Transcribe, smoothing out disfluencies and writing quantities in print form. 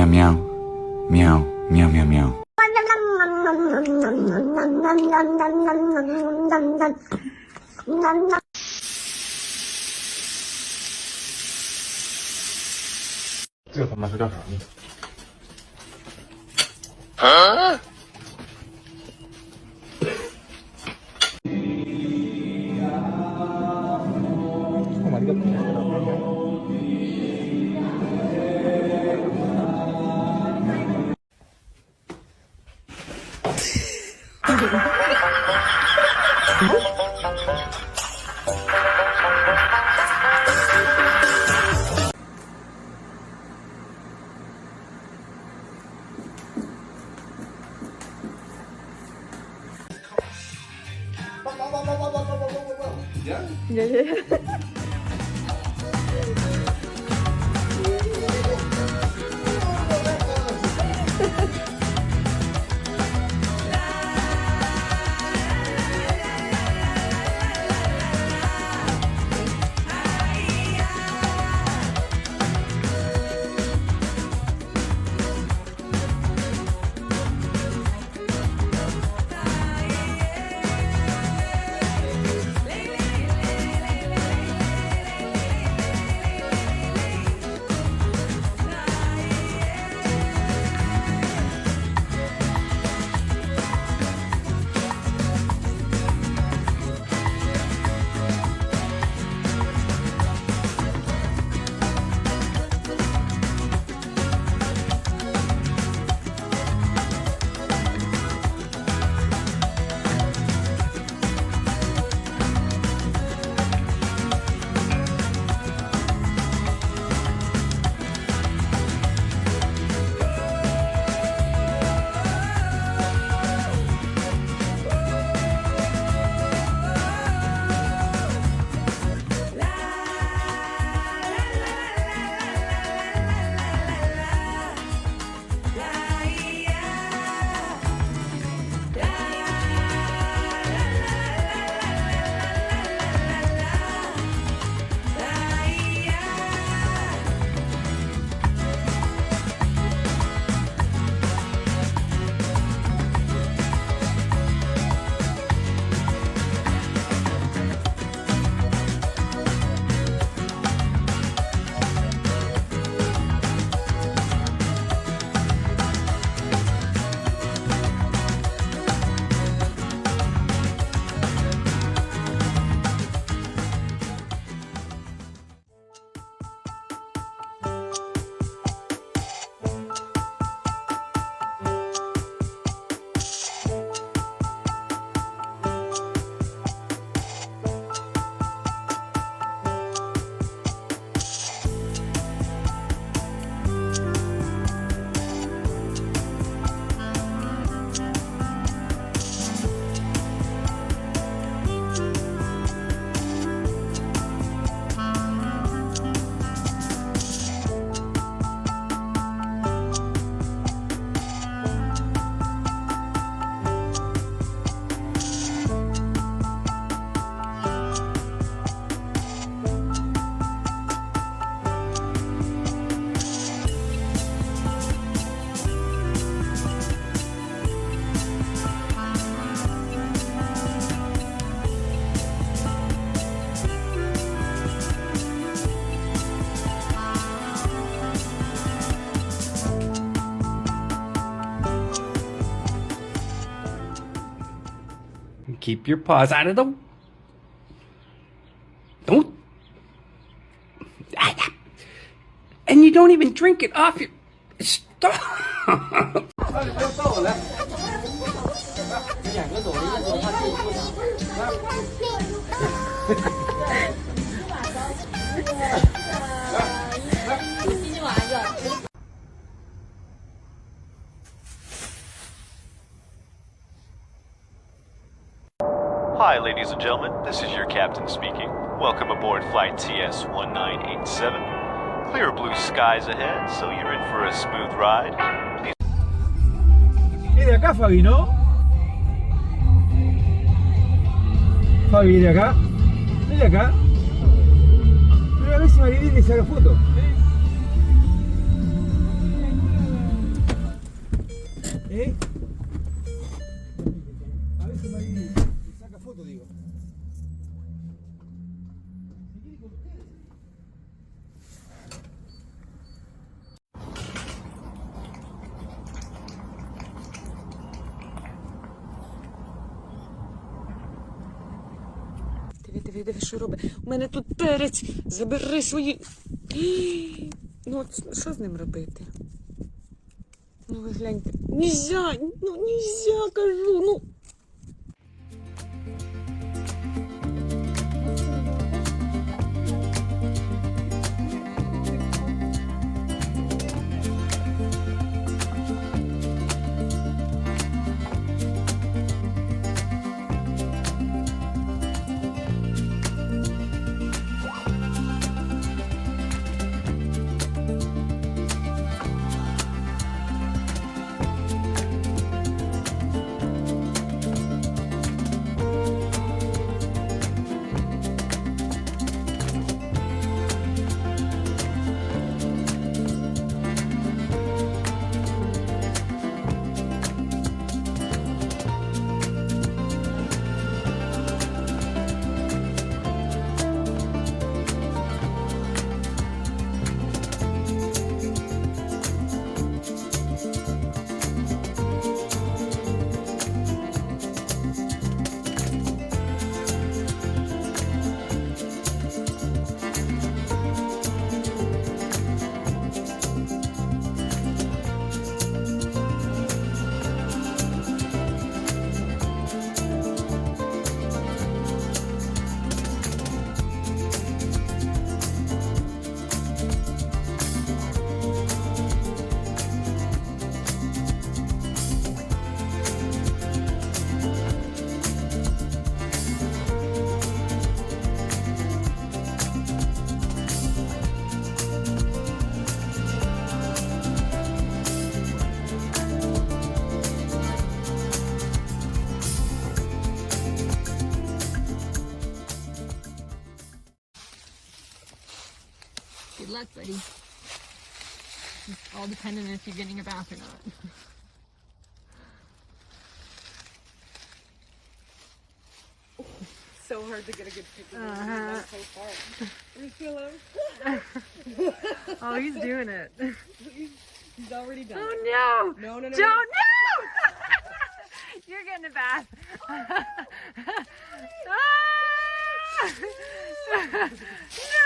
喵喵喵喵喵喵。这个他妈是干啥呢？干嘛这个？Keep your paws out of the... Don't... And you don't even drink it off your... Stop! Hi, ladies and gentlemen, this is your captain speaking. Welcome aboard flight TS-1987. Clear blue skies ahead, so you're in for a smooth ride. Please... Es de acá, Fabi, ¿no? Fabi, ¿de acá? ¿Es de acá? Pero a ver si Maribel le saca foto. ¿Eh? A ver si Mari saca foto, digo. Si quiere con ustedes. Диви, що робить. У мене тут перець. Забери свої. Ну, от що з ним робити? Ну, ви гляньте. Нельзя, кажу, ну. Good luck, buddy. It's all dependent if you're getting a bath or not. So hard to get a good picture. So far. Where's Philo? Oh, he's doing it. He's already done. Oh it. no! No. Don't no! You're getting a bath. Ah! No!